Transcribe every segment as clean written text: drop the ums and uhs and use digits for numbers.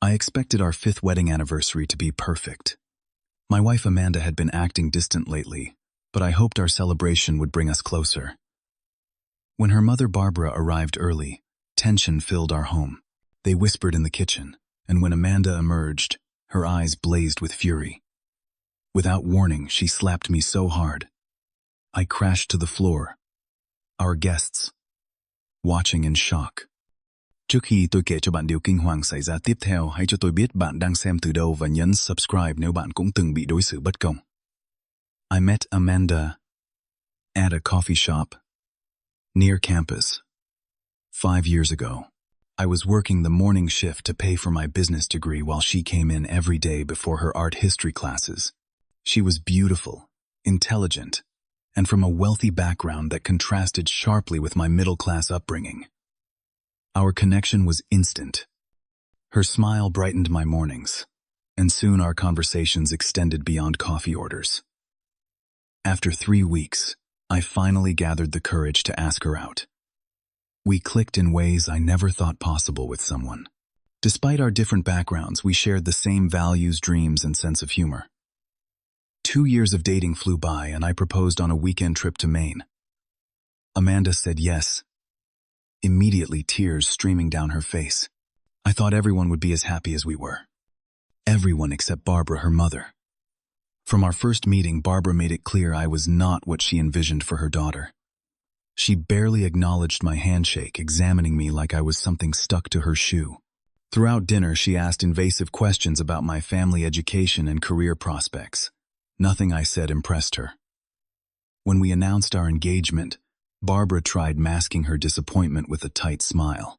I expected our 5th wedding anniversary to be perfect. My wife Amanda had been acting distant lately, but I hoped our celebration would bring us closer. When her mother Barbara arrived early, tension filled our home. They whispered in the kitchen, and when Amanda emerged, her eyes blazed with fury. Without warning, she slapped me so hard. I crashed to the floor. Our guests, watching in shock. Trước khi tôi kể cho bạn điều kinh hoàng xảy ra tiếp theo, hãy cho tôi biết bạn đang xem từ đâu và nhấn subscribe nếu bạn cũng từng bị đối xử bất công. I met Amanda at a coffee shop near campus 5 years ago. I was working the morning shift to pay for my business degree while she came in every day before her art history classes. She was beautiful, intelligent, and from a wealthy background that contrasted sharply with my middle-class upbringing. Our connection was instant. Her smile brightened my mornings, and soon our conversations extended beyond coffee orders. After 3 weeks, I finally gathered the courage to ask her out. We clicked in ways I never thought possible with someone. Despite our different backgrounds, we shared the same values, dreams, and sense of humor. 2 years of dating flew by, and I proposed on a weekend trip to Maine. Amanda said yes, immediately tears streaming down her face. I thought everyone would be as happy as we were. Everyone except Barbara, her mother. From our first meeting, Barbara made it clear I was not what she envisioned for her daughter. She barely acknowledged my handshake, examining me like I was something stuck to her shoe. Throughout dinner, she asked invasive questions about my family education and career prospects. Nothing I said impressed her. When we announced our engagement, Barbara tried masking her disappointment with a tight smile.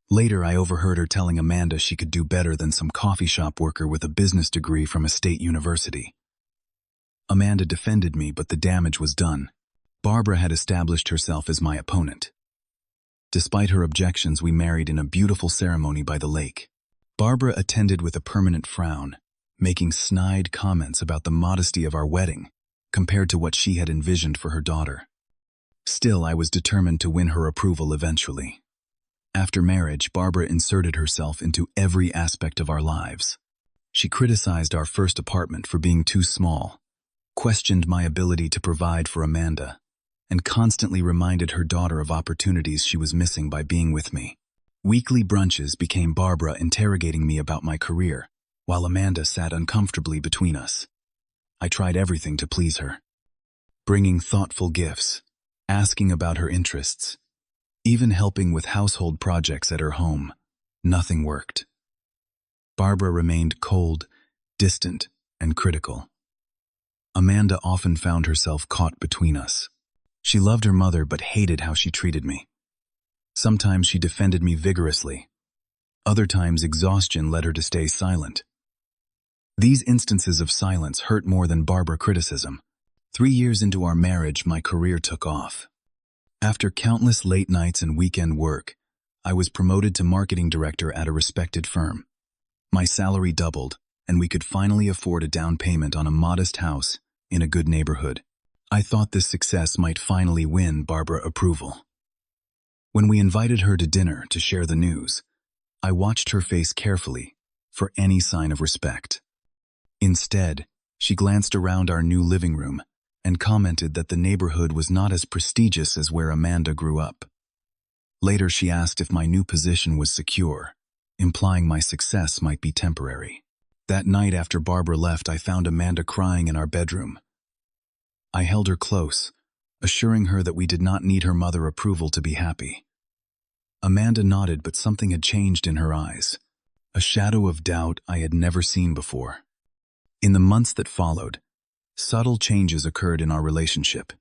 Later, I overheard her telling Amanda she could do better than some coffee shop worker with a business degree from a state university. Amanda defended me, but the damage was done. Barbara had established herself as my opponent. Despite her objections, we married in a beautiful ceremony by the lake. Barbara attended with a permanent frown, making snide comments about the modesty of our wedding compared to what she had envisioned for her daughter. Still, I was determined to win her approval eventually. After marriage, Barbara inserted herself into every aspect of our lives. She criticized our first apartment for being too small, questioned my ability to provide for Amanda, and constantly reminded her daughter of opportunities she was missing by being with me. Weekly brunches became Barbara interrogating me about my career, while Amanda sat uncomfortably between us. I tried everything to please her, bringing thoughtful gifts, asking about her interests, even helping with household projects at her home. Nothing worked. Barbara remained cold, distant, and critical. Amanda often found herself caught between us. She loved her mother but hated how she treated me. Sometimes she defended me vigorously. Other times exhaustion led her to stay silent. These instances of silence hurt more than Barbara criticism. 3 years into our marriage, my career took off. After countless late nights and weekend work, I was promoted to marketing director at a respected firm. My salary doubled, and we could finally afford a down payment on a modest house in a good neighborhood. I thought this success might finally win Barbara approval. When we invited her to dinner to share the news, I watched her face carefully for any sign of respect. Instead, she glanced around our new living room and commented that the neighborhood was not as prestigious as where Amanda grew up. Later, she asked if my new position was secure, implying my success might be temporary. That night after Barbara left, I found Amanda crying in our bedroom. I held her close, assuring her that we did not need her mother approval to be happy. Amanda nodded, but something had changed in her eyes, a shadow of doubt I had never seen before. In the months that followed, subtle changes occurred in our relationship.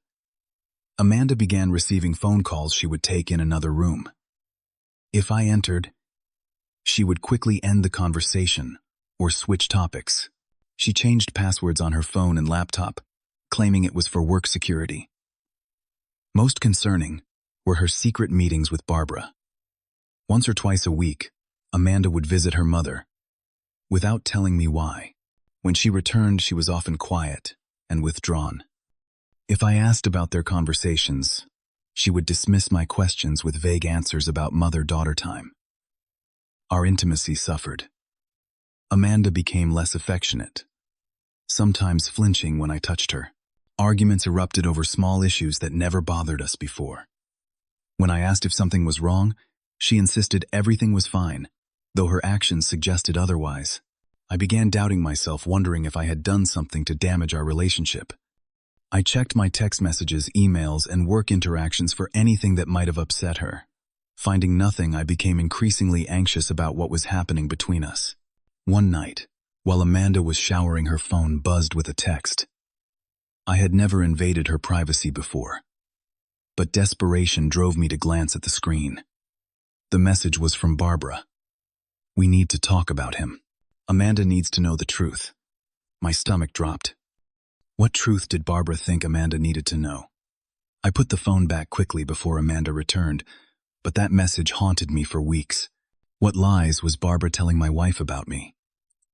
Amanda began receiving phone calls she would take in another room. If I entered, she would quickly end the conversation or switch topics. She changed passwords on her phone and laptop, claiming it was for work security. Most concerning were her secret meetings with Barbara. Once or twice a week, Amanda would visit her mother, without telling me why. When she returned, she was often quiet and withdrawn. If I asked about their conversations, she would dismiss my questions with vague answers about mother-daughter time. Our intimacy suffered. Amanda became less affectionate, sometimes flinching when I touched her. Arguments erupted over small issues that never bothered us before. When I asked if something was wrong, she insisted everything was fine, though her actions suggested otherwise. I began doubting myself, wondering if I had done something to damage our relationship. I checked my text messages, emails, and work interactions for anything that might have upset her. Finding nothing, I became increasingly anxious about what was happening between us. One night, while Amanda was showering, her phone buzzed with a text. I had never invaded her privacy before, but desperation drove me to glance at the screen. The message was from Barbara. "We need to talk about him. Amanda needs to know the truth." My stomach dropped. What truth did Barbara think Amanda needed to know? I put the phone back quickly before Amanda returned, but that message haunted me for weeks. What lies was Barbara telling my wife about me?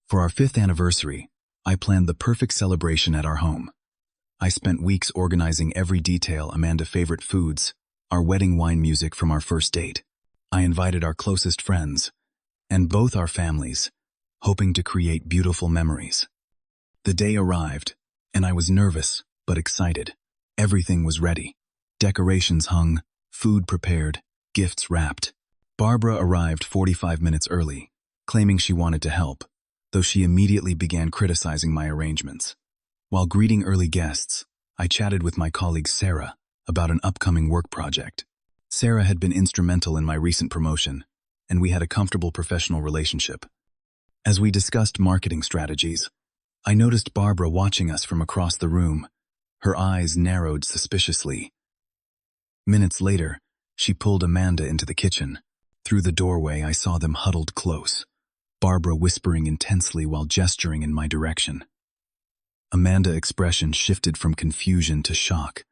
For our 5th anniversary, I planned the perfect celebration at our home. I spent weeks organizing every detail: Amanda's favorite foods, our wedding wine, music from our first date. I invited our closest friends, and both our families, hoping to create beautiful memories. The day arrived, and I was nervous but excited. Everything was ready. Decorations hung, food prepared, gifts wrapped. Barbara arrived 45 minutes early, claiming she wanted to help, though she immediately began criticizing my arrangements. While greeting early guests, I chatted with my colleague Sarah about an upcoming work project. Sarah had been instrumental in my recent promotion, and we had a comfortable professional relationship. As we discussed marketing strategies, I noticed Barbara watching us from across the room. Her eyes narrowed suspiciously. Minutes later, she pulled Amanda into the kitchen. Through the doorway, I saw them huddled close, Barbara whispering intensely while gesturing in my direction. Amanda's expression shifted from confusion to shock,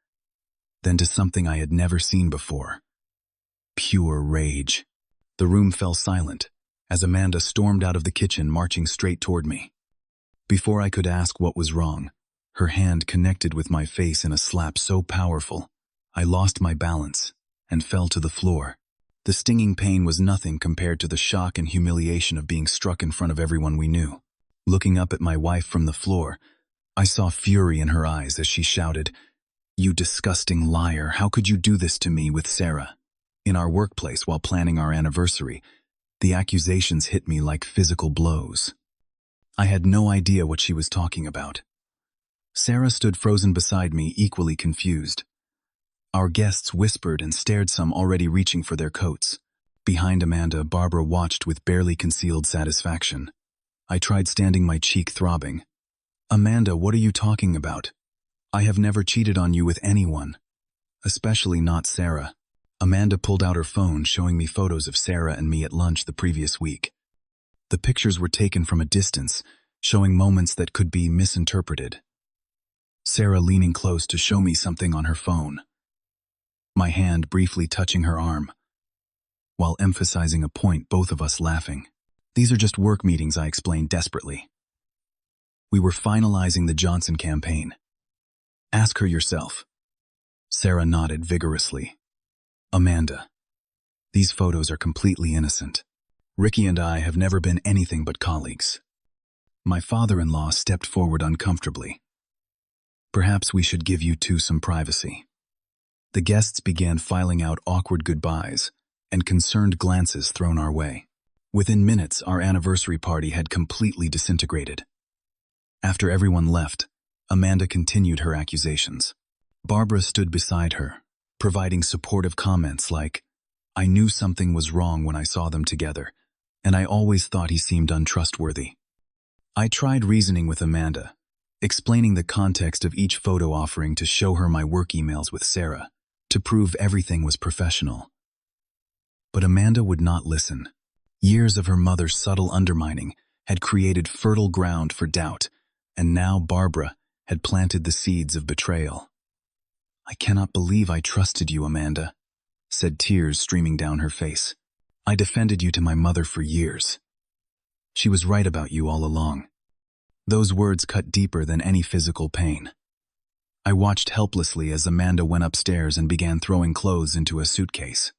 then to something I had never seen before: pure rage. The room fell silent as Amanda stormed out of the kitchen, marching straight toward me. Before I could ask what was wrong, her hand connected with my face in a slap so powerful, I lost my balance and fell to the floor. The stinging pain was nothing compared to the shock and humiliation of being struck in front of everyone we knew. Looking up at my wife from the floor, I saw fury in her eyes as she shouted, "You disgusting liar, how could you do this to me with Sarah?" In our workplace, while planning our anniversary, the accusations hit me like physical blows. I had no idea what she was talking about. Sarah stood frozen beside me, equally confused. Our guests whispered and stared, some already reaching for their coats. Behind Amanda, Barbara watched with barely concealed satisfaction. I tried standing, my cheek throbbing. "Amanda, what are you talking about? I have never cheated on you with anyone. Especially not Sarah." Amanda pulled out her phone, showing me photos of Sarah and me at lunch the previous week. The pictures were taken from a distance, showing moments that could be misinterpreted. Sarah leaning close to show me something on her phone, my hand briefly touching her arm, while emphasizing a point, both of us laughing. "These are just work meetings," I explained desperately. "We were finalizing the Johnson campaign." "Ask her yourself." Sarah nodded vigorously. "Amanda, these photos are completely innocent. Ricky and I have never been anything but colleagues." My father-in-law stepped forward uncomfortably. "Perhaps we should give you two some privacy." The guests began filing out awkward goodbyes and concerned glances thrown our way. Within minutes, our anniversary party had completely disintegrated. After everyone left, Amanda continued her accusations. Barbara stood beside her, providing supportive comments like, "I knew something was wrong when I saw them together, and I always thought he seemed untrustworthy." I tried reasoning with Amanda, explaining the context of each photo, offering to show her my work emails with Sarah to prove everything was professional. But Amanda would not listen. Years of her mother's subtle undermining had created fertile ground for doubt, and now Barbara had planted the seeds of betrayal. "I cannot believe I trusted you, Amanda," said, tears streaming down her face. "I defended you to my mother for years. She was right about you all along." Those words cut deeper than any physical pain. I watched helplessly as Amanda went upstairs and began throwing clothes into a suitcase.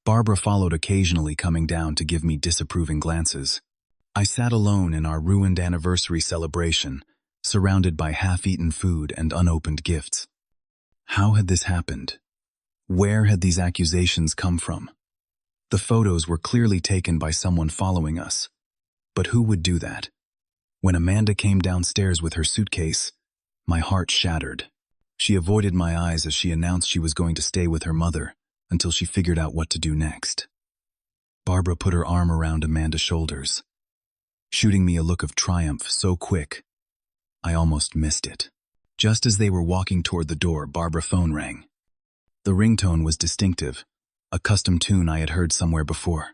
Barbara followed, occasionally coming down to give me disapproving glances. I sat alone in our ruined anniversary celebration, surrounded by half-eaten food and unopened gifts. How had this happened? Where had these accusations come from? The photos were clearly taken by someone following us. But who would do that? When Amanda came downstairs with her suitcase, my heart shattered. She avoided my eyes as she announced she was going to stay with her mother until she figured out what to do next. Barbara put her arm around Amanda's shoulders, shooting me a look of triumph so quick, I almost missed it. Just as they were walking toward the door, Barbara's phone rang. The ringtone was distinctive, a custom tune I had heard somewhere before.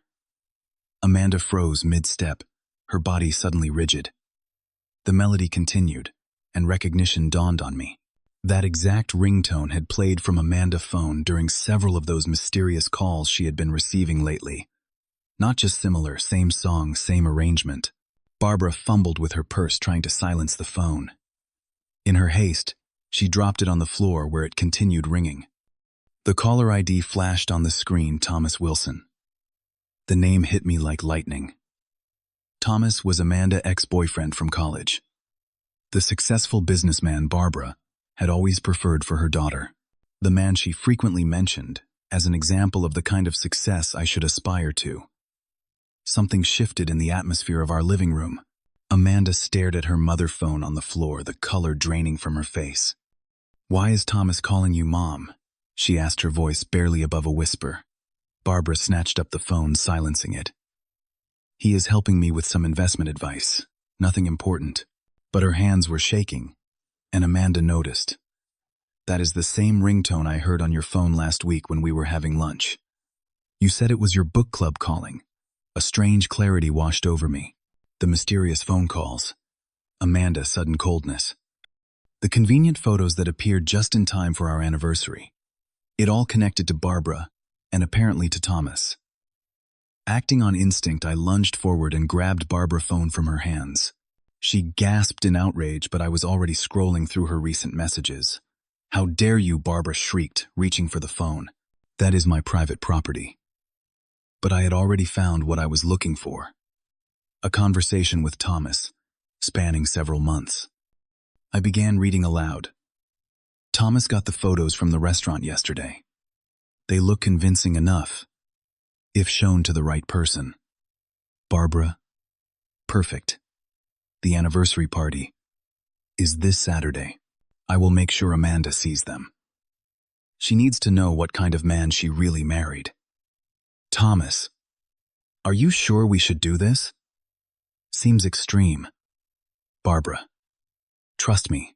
Amanda froze mid-step, her body suddenly rigid. The melody continued, and recognition dawned on me. That exact ringtone had played from Amanda's phone during several of those mysterious calls she had been receiving lately. Not just similar, same song, same arrangement. Barbara fumbled with her purse trying to silence the phone. In her haste, she dropped it on the floor where it continued ringing. The caller ID flashed on the screen, Thomas Wilson. The name hit me like lightning. Thomas was Amanda's ex-boyfriend from college. The successful businessman Barbara had always preferred for her daughter. The man she frequently mentioned as an example of the kind of success I should aspire to. Something shifted in the atmosphere of our living room. Amanda stared at her mother's phone on the floor, the color draining from her face. "Why is Thomas calling you Mom?" she asked, her voice barely above a whisper. Barbara snatched up the phone, silencing it. "He is helping me with some investment advice. Nothing important." But her hands were shaking, and Amanda noticed. "That is the same ringtone I heard on your phone last week when we were having lunch. You said it was your book club calling." A strange clarity washed over me. The mysterious phone calls. Amanda, sudden coldness. The convenient photos that appeared just in time for our anniversary. It all connected to Barbara, and apparently to Thomas. Acting on instinct, I lunged forward and grabbed Barbara's phone from her hands. She gasped in outrage, but I was already scrolling through her recent messages. "How dare you," Barbara shrieked, reaching for the phone. "That is my private property." But I had already found what I was looking for. A conversation with Thomas, spanning several months. I began reading aloud. "Thomas got the photos from the restaurant yesterday. They look convincing enough, if shown to the right person. Barbara, perfect. The anniversary party is this Saturday. I will make sure Amanda sees them. She needs to know what kind of man she really married. Thomas, are you sure we should do this? Seems extreme. Barbara, trust me.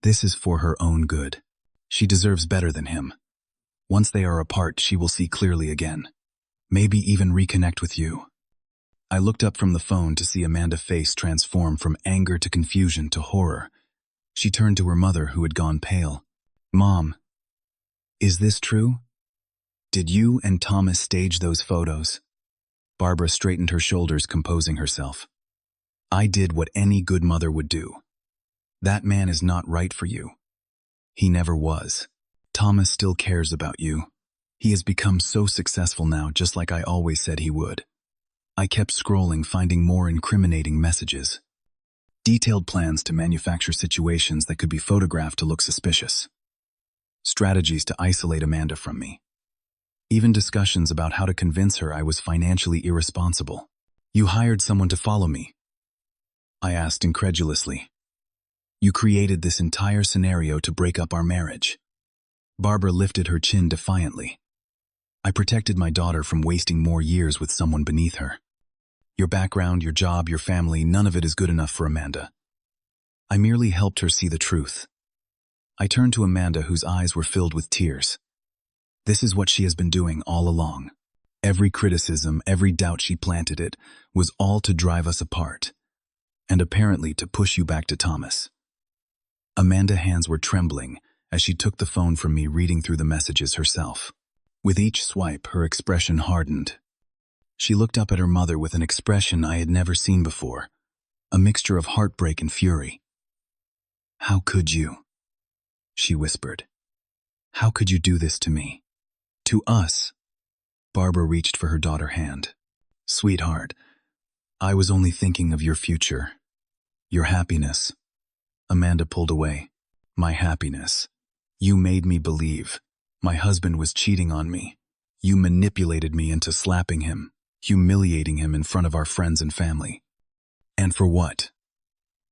This is for her own good. She deserves better than him. Once they are apart, she will see clearly again. Maybe even reconnect with you." I looked up from the phone to see Amanda's face transform from anger to confusion to horror. She turned to her mother, who had gone pale. "Mom, is this true? Did you and Thomas stage those photos?" Barbara straightened her shoulders, composing herself. "I did what any good mother would do. That man is not right for you. He never was. Thomas still cares about you. He has become so successful now, just like I always said he would." I kept scrolling, finding more incriminating messages. Detailed plans to manufacture situations that could be photographed to look suspicious. Strategies to isolate Amanda from me. Even discussions about how to convince her I was financially irresponsible. "You hired someone to follow me?" I asked incredulously. "You created this entire scenario to break up our marriage." Barbara lifted her chin defiantly. "I protected my daughter from wasting more years with someone beneath her. Your background, your job, your family, none of it is good enough for Amanda. I merely helped her see the truth." I turned to Amanda, whose eyes were filled with tears. "This is what she has been doing all along. Every criticism, every doubt she planted, it was all to drive us apart, and apparently to push you back to Thomas." Amanda's hands were trembling as she took the phone from me, reading through the messages herself. With each swipe, her expression hardened. She looked up at her mother with an expression I had never seen before, a mixture of heartbreak and fury. "How could you?" she whispered. "How could you do this to me? To us?" Barbara reached for her daughter's hand. "Sweetheart, I was only thinking of your future, your happiness. Amanda pulled away. My happiness. You made me believe. My husband was cheating on me. You manipulated me into slapping him, humiliating him in front of our friends and family. And for what?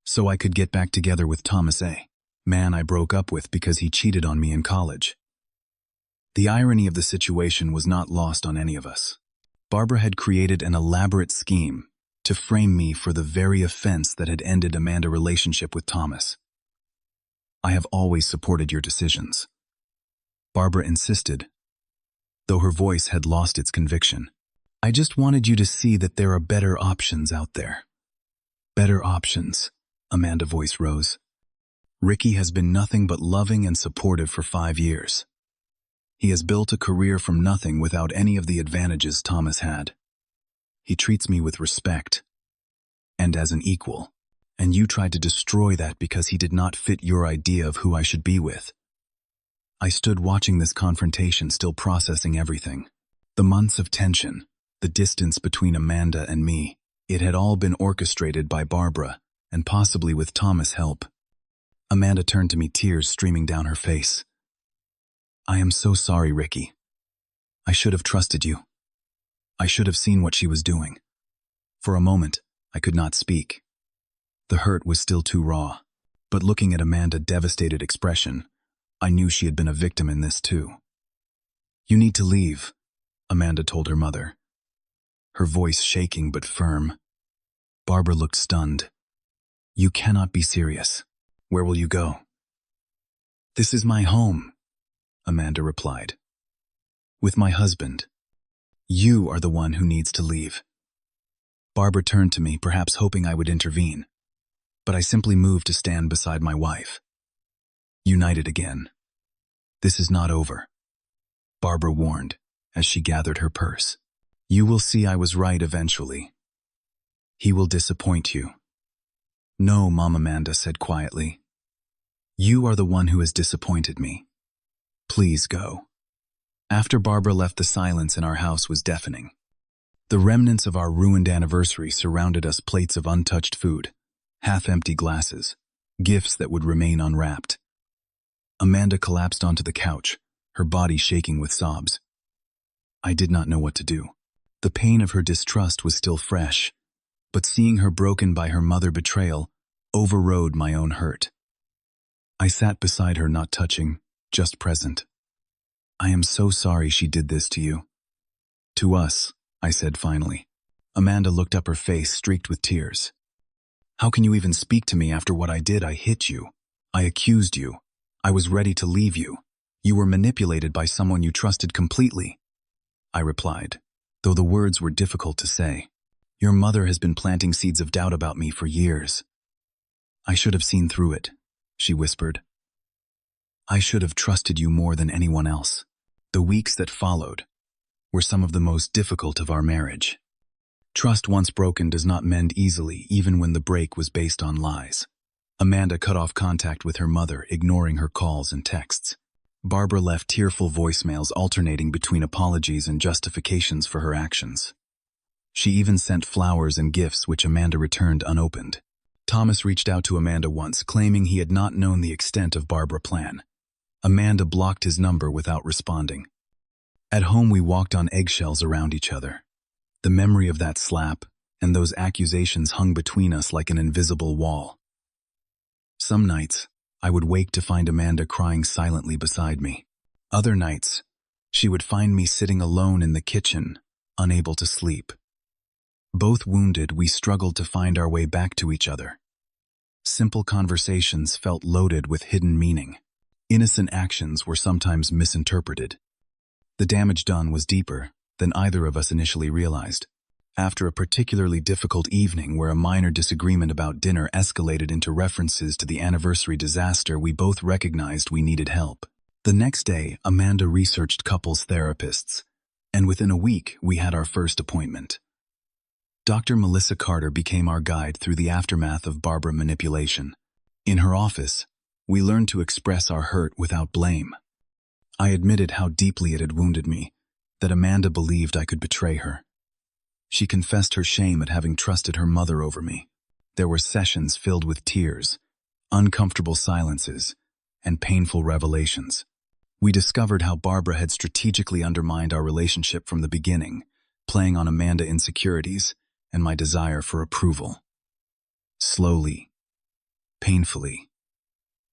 So I could get back together with Thomas A., man I broke up with because he cheated on me in college. The irony of the situation was not lost on any of us. Barbara had created an elaborate scheme to frame me for the very offense that had ended Amanda's relationship with Thomas. I have always supported your decisions. Barbara insisted, though her voice had lost its conviction. I just wanted you to see that there are better options out there. Better options, Amanda's voice rose. Ricky has been nothing but loving and supportive for 5 years. He has built a career from nothing without any of the advantages Thomas had. He treats me with respect and as an equal, and you tried to destroy that because he did not fit your idea of who I should be with. I stood watching this confrontation, still processing everything. The months of tension, the distance between Amanda and me, it had all been orchestrated by Barbara, and possibly with Thomas' help. Amanda turned to me, tears streaming down her face. I am so sorry, Ricky. I should have trusted you. I should have seen what she was doing. For a moment, I could not speak. The hurt was still too raw, but looking at Amanda's devastated expression, I knew she had been a victim in this too. You need to leave, Amanda told her mother, her voice shaking but firm. Barbara looked stunned. You cannot be serious. Where will you go? This is my home, Amanda replied. With my husband. You are the one who needs to leave. Barbara turned to me, perhaps hoping I would intervene, but I simply moved to stand beside my wife. United again. This is not over, Barbara warned as she gathered her purse. You will see I was right eventually. He will disappoint you. No, Mom, Amanda said quietly. You are the one who has disappointed me. Please go. After Barbara left, the silence in our house was deafening. The remnants of our ruined anniversary surrounded us, plates of untouched food, half-empty glasses, gifts that would remain unwrapped. Amanda collapsed onto the couch, her body shaking with sobs. I did not know what to do. The pain of her distrust was still fresh, but seeing her broken by her mother's betrayal overrode my own hurt. I sat beside her, not touching, just present. I am so sorry she did this to you. To us, I said finally. Amanda looked up, her face streaked with tears. How can you even speak to me after what I did? I hit you. I accused you. I was ready to leave you. You were manipulated by someone you trusted completely. I replied, though the words were difficult to say. Your mother has been planting seeds of doubt about me for years. I should have seen through it, she whispered. I should have trusted you more than anyone else. The weeks that followed were some of the most difficult of our marriage. Trust once broken does not mend easily, even when the break was based on lies. Amanda cut off contact with her mother, ignoring her calls and texts. Barbara left tearful voicemails alternating between apologies and justifications for her actions. She even sent flowers and gifts which Amanda returned unopened. Thomas reached out to Amanda once, claiming he had not known the extent of Barbara's plan. Amanda blocked his number without responding. At home, we walked on eggshells around each other. The memory of that slap and those accusations hung between us like an invisible wall. Some nights, I would wake to find Amanda crying silently beside me. Other nights, she would find me sitting alone in the kitchen, unable to sleep. Both wounded, we struggled to find our way back to each other. Simple conversations felt loaded with hidden meaning. Innocent actions were sometimes misinterpreted. The damage done was deeper than either of us initially realized. After a particularly difficult evening where a minor disagreement about dinner escalated into references to the anniversary disaster, we both recognized we needed help. The next day, Amanda researched couples therapists, and within a week, we had our first appointment. Dr. Melissa Carter became our guide through the aftermath of Barbara manipulation. In her office, we learned to express our hurt without blame. I admitted how deeply it had wounded me, that Amanda believed I could betray her. She confessed her shame at having trusted her mother over me. There were sessions filled with tears, uncomfortable silences, and painful revelations. We discovered how Barbara had strategically undermined our relationship from the beginning, playing on Amanda's insecurities and my desire for approval. Slowly, painfully,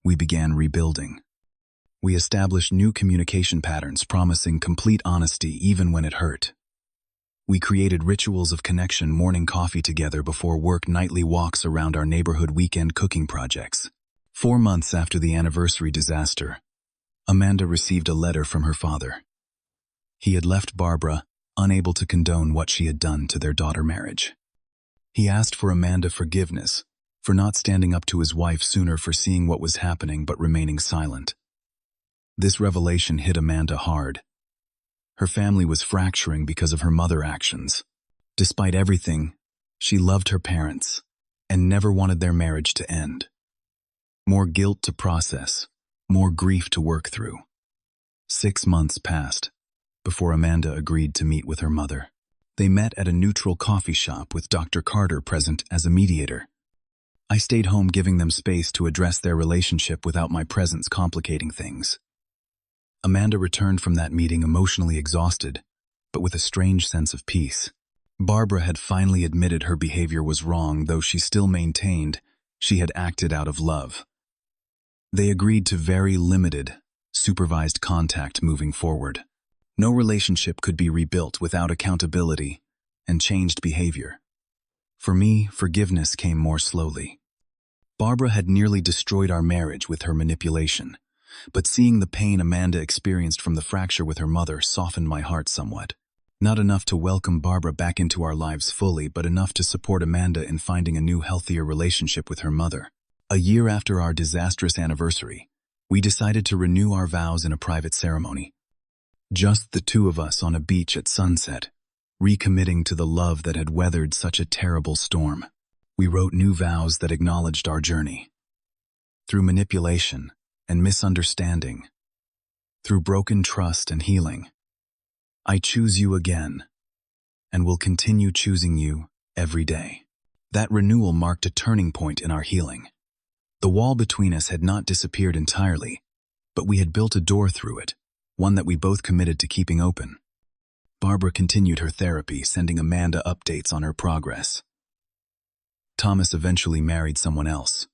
we began rebuilding. We established new communication patterns promising complete honesty even when it hurt. We created rituals of connection, morning coffee together before work, nightly walks around our neighborhood, weekend cooking projects. 4 months after the anniversary disaster, Amanda received a letter from her father. He had left Barbara, unable to condone what she had done to their daughter marriage. He asked for Amanda's forgiveness for not standing up to his wife sooner, for seeing what was happening but remaining silent. This revelation hit Amanda hard. Her family was fracturing because of her mother's actions. Despite everything, she loved her parents and never wanted their marriage to end. More guilt to process, more grief to work through. 6 months passed before Amanda agreed to meet with her mother. They met at a neutral coffee shop with Dr. Carter present as a mediator. I stayed home, giving them space to address their relationship without my presence complicating things. Amanda returned from that meeting emotionally exhausted, but with a strange sense of peace. Barbara had finally admitted her behavior was wrong, though she still maintained she had acted out of love. They agreed to very limited, supervised contact moving forward. No relationship could be rebuilt without accountability and changed behavior. For me, forgiveness came more slowly. Barbara had nearly destroyed our marriage with her manipulation, but seeing the pain Amanda experienced from the fracture with her mother softened my heart somewhat. Not enough to welcome Barbara back into our lives fully, but enough to support Amanda in finding a new, healthier relationship with her mother. A year after our disastrous anniversary, we decided to renew our vows in a private ceremony. Just the two of us on a beach at sunset, recommitting to the love that had weathered such a terrible storm. We wrote new vows that acknowledged our journey. Through manipulation and misunderstanding, through broken trust and healing, I choose you again, and will continue choosing you every day. That renewal marked a turning point in our healing. The wall between us had not disappeared entirely, but we had built a door through it, one that we both committed to keeping open. Barbara continued her therapy, sending Amanda updates on her progress. Thomas eventually married someone else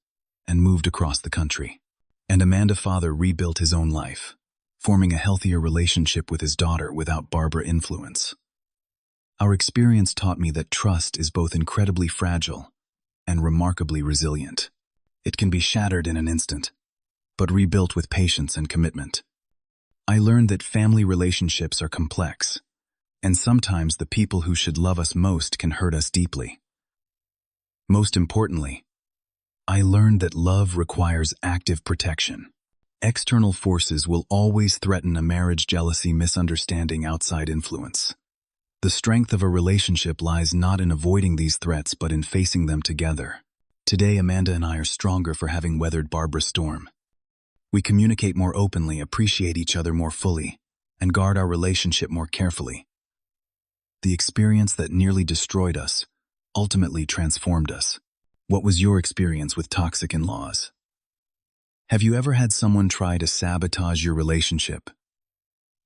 and moved across the country. And Amanda's father rebuilt his own life, forming a healthier relationship with his daughter without Barbara's influence. Our experience taught me that trust is both incredibly fragile and remarkably resilient. It can be shattered in an instant, but rebuilt with patience and commitment. I learned that family relationships are complex, and sometimes the people who should love us most can hurt us deeply. Most importantly, I learned that love requires active protection. External forces will always threaten a marriage: jealousy, misunderstanding, outside influence. The strength of a relationship lies not in avoiding these threats, but in facing them together. Today, Amanda and I are stronger for having weathered Barbara's storm. We communicate more openly, appreciate each other more fully, and guard our relationship more carefully. The experience that nearly destroyed us ultimately transformed us. What was your experience with toxic in-laws? Have you ever had someone try to sabotage your relationship?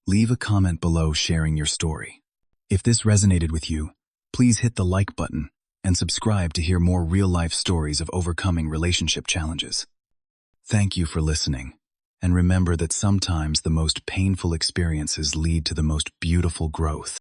Leave a comment below sharing your story. If this resonated with you, please hit the like button and subscribe to hear more real-life stories of overcoming relationship challenges. Thank you for listening, and remember that sometimes the most painful experiences lead to the most beautiful growth.